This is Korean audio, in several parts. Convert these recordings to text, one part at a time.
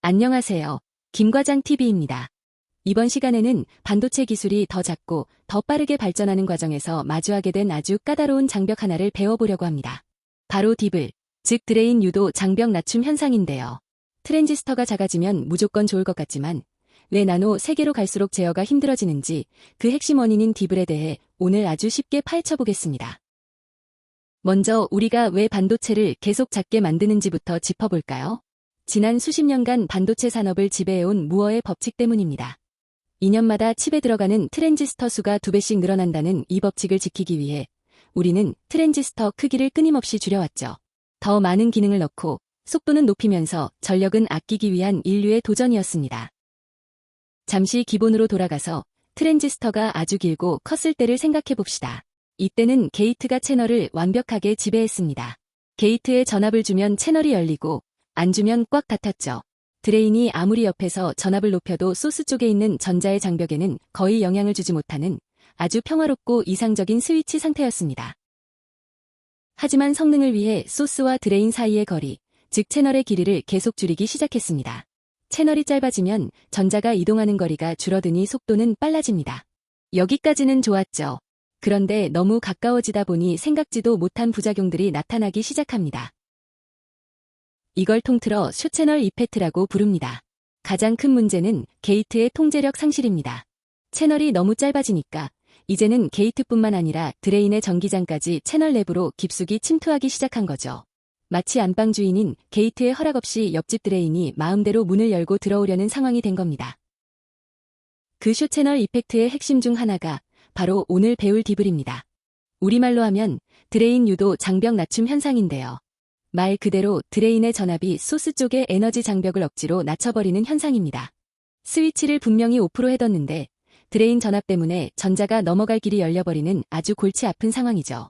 안녕하세요. 김과장 TV입니다. 이번 시간에는 반도체 기술이 더 작고 더 빠르게 발전하는 과정에서 마주하게 된 아주 까다로운 장벽 하나를 배워보려고 합니다. 바로 디블, 즉 드레인 유도 장벽 낮춤 현상인데요. 트랜지스터가 작아지면 무조건 좋을 것 같지만 왜 나노 세계로 갈수록 제어가 힘들어지는지 그 핵심 원인인 디블에 대해 오늘 아주 쉽게 파헤쳐 보겠습니다. 먼저 우리가 왜 반도체를 계속 작게 만드는지부터 짚어볼까요? 지난 수십 년간 반도체 산업을 지배해온 무어의 법칙 때문입니다. 2년마다 칩에 들어가는 트랜지스터 수가 2배씩 늘어난다는 이 법칙을 지키기 위해 우리는 트랜지스터 크기를 끊임없이 줄여왔죠. 더 많은 기능을 넣고 속도는 높이면서 전력은 아끼기 위한 인류의 도전이었습니다. 잠시 기본으로 돌아가서 트랜지스터가 아주 길고 컸을 때를 생각해봅시다. 이때는 게이트가 채널을 완벽하게 지배했습니다. 게이트에 전압을 주면 채널이 열리고 안 주면 꽉 닫혔죠. 드레인이 아무리 옆에서 전압을 높여도 소스 쪽에 있는 전자의 장벽에는 거의 영향을 주지 못하는 아주 평화롭고 이상적인 스위치 상태였습니다. 하지만 성능을 위해 소스와 드레인 사이의 거리, 즉 채널의 길이를 계속 줄이기 시작했습니다. 채널이 짧아지면 전자가 이동하는 거리가 줄어드니 속도는 빨라집니다. 여기까지는 좋았죠. 그런데 너무 가까워지다 보니 생각지도 못한 부작용들이 나타나기 시작합니다. 이걸 통틀어 숏채널 이펙트라고 부릅니다. 가장 큰 문제는 게이트의 통제력 상실입니다. 채널이 너무 짧아지니까 이제는 게이트뿐만 아니라 드레인의 전기장까지 채널 내부로 깊숙이 침투하기 시작한 거죠. 마치 안방 주인인 게이트의 허락 없이 옆집 드레인이 마음대로 문을 열고 들어오려는 상황이 된 겁니다. 그 숏채널 이펙트의 핵심 중 하나가 바로 오늘 배울 디블입니다. 우리말로 하면 드레인 유도 장벽 낮춤 현상인데요. 말 그대로 드레인의 전압이 소스 쪽의 에너지 장벽을 억지로 낮춰버리는 현상입니다. 스위치를 분명히 오프로 해뒀는데 드레인 전압 때문에 전자가 넘어갈 길이 열려버리는 아주 골치 아픈 상황이죠.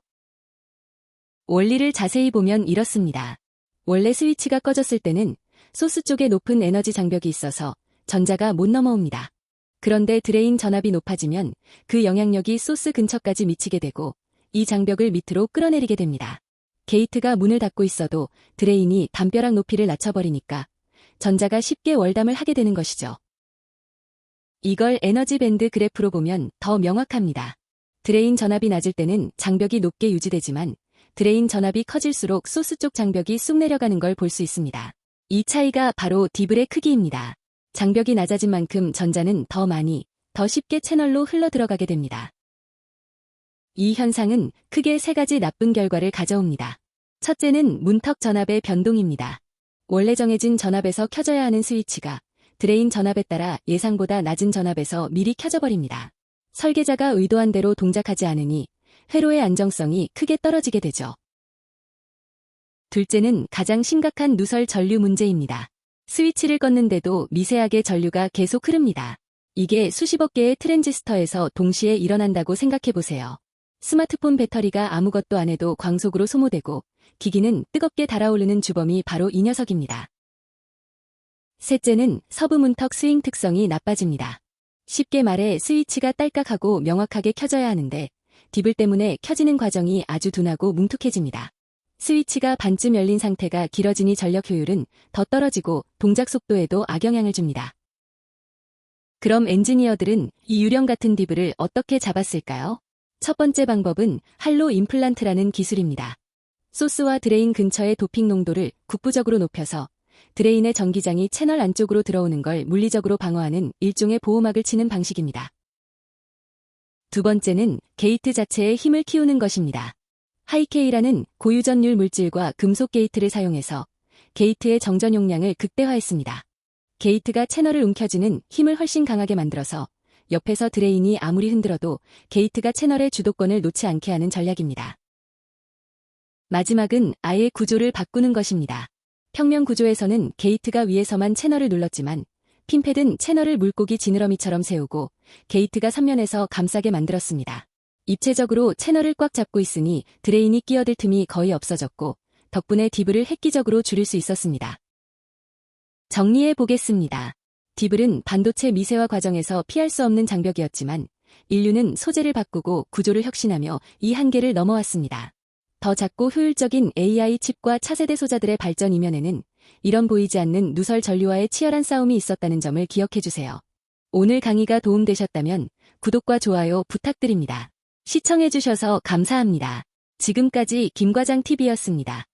원리를 자세히 보면 이렇습니다. 원래 스위치가 꺼졌을 때는 소스 쪽에 높은 에너지 장벽이 있어서 전자가 못 넘어옵니다. 그런데 드레인 전압이 높아지면 그 영향력이 소스 근처까지 미치게 되고 이 장벽을 밑으로 끌어내리게 됩니다. 게이트가 문을 닫고 있어도 드레인이 담벼락 높이를 낮춰버리니까 전자가 쉽게 월담을 하게 되는 것이죠. 이걸 에너지 밴드 그래프로 보면 더 명확합니다. 드레인 전압이 낮을 때는 장벽이 높게 유지되지만 드레인 전압이 커질수록 소스 쪽 장벽이 쑥 내려가는 걸 볼 수 있습니다. 이 차이가 바로 디블의 크기입니다. 장벽이 낮아진 만큼 전자는 더 많이, 더 쉽게 채널로 흘러 들어가게 됩니다. 이 현상은 크게 세 가지 나쁜 결과를 가져옵니다. 첫째는 문턱 전압의 변동입니다. 원래 정해진 전압에서 켜져야 하는 스위치가 드레인 전압에 따라 예상보다 낮은 전압에서 미리 켜져버립니다. 설계자가 의도한 대로 동작하지 않으니 회로의 안정성이 크게 떨어지게 되죠. 둘째는 가장 심각한 누설 전류 문제입니다. 스위치를 껐는데도 미세하게 전류가 계속 흐릅니다. 이게 수십억 개의 트랜지스터에서 동시에 일어난다고 생각해보세요. 스마트폰 배터리가 아무것도 안 해도 광속으로 소모되고 기기는 뜨겁게 달아오르는 주범이 바로 이 녀석입니다. 셋째는 서부 문턱 스윙 특성이 나빠집니다. 쉽게 말해 스위치가 딸깍하고 명확하게 켜져야 하는데 디블 때문에 켜지는 과정이 아주 둔하고 뭉툭해집니다. 스위치가 반쯤 열린 상태가 길어지니 전력 효율은 더 떨어지고 동작 속도에도 악영향을 줍니다. 그럼 엔지니어들은 이 유령 같은 디블을 어떻게 잡았을까요? 첫 번째 방법은 할로 임플란트라는 기술입니다. 소스와 드레인 근처의 도핑 농도를 국부적으로 높여서 드레인의 전기장이 채널 안쪽으로 들어오는 걸 물리적으로 방어하는 일종의 보호막을 치는 방식입니다. 두 번째는 게이트 자체의 힘을 키우는 것입니다. 하이케이라는 고유전율 물질과 금속 게이트를 사용해서 게이트의 정전 용량을 극대화했습니다. 게이트가 채널을 움켜쥐는 힘을 훨씬 강하게 만들어서 옆에서 드레인이 아무리 흔들어도 게이트가 채널의 주도권을 놓지 않게 하는 전략입니다. 마지막은 아예 구조를 바꾸는 것입니다. 평면 구조에서는 게이트가 위에서만 채널을 눌렀지만 핀패드는 채널을 물고기 지느러미처럼 세우고 게이트가 삼면에서 감싸게 만들었습니다. 입체적으로 채널을 꽉 잡고 있으니 드레인이 끼어들 틈이 거의 없어졌고 덕분에 디블을 획기적으로 줄일 수 있었습니다. 정리해 보겠습니다. 디블은 반도체 미세화 과정에서 피할 수 없는 장벽이었지만 인류는 소재를 바꾸고 구조를 혁신하며 이 한계를 넘어왔습니다. 더 작고 효율적인 AI 칩과 차세대 소자들의 발전 이면에는 이런 보이지 않는 누설 전류와의 치열한 싸움이 있었다는 점을 기억해주세요. 오늘 강의가 도움되셨다면 구독과 좋아요 부탁드립니다. 시청해주셔서 감사합니다. 지금까지 김과장TV였습니다.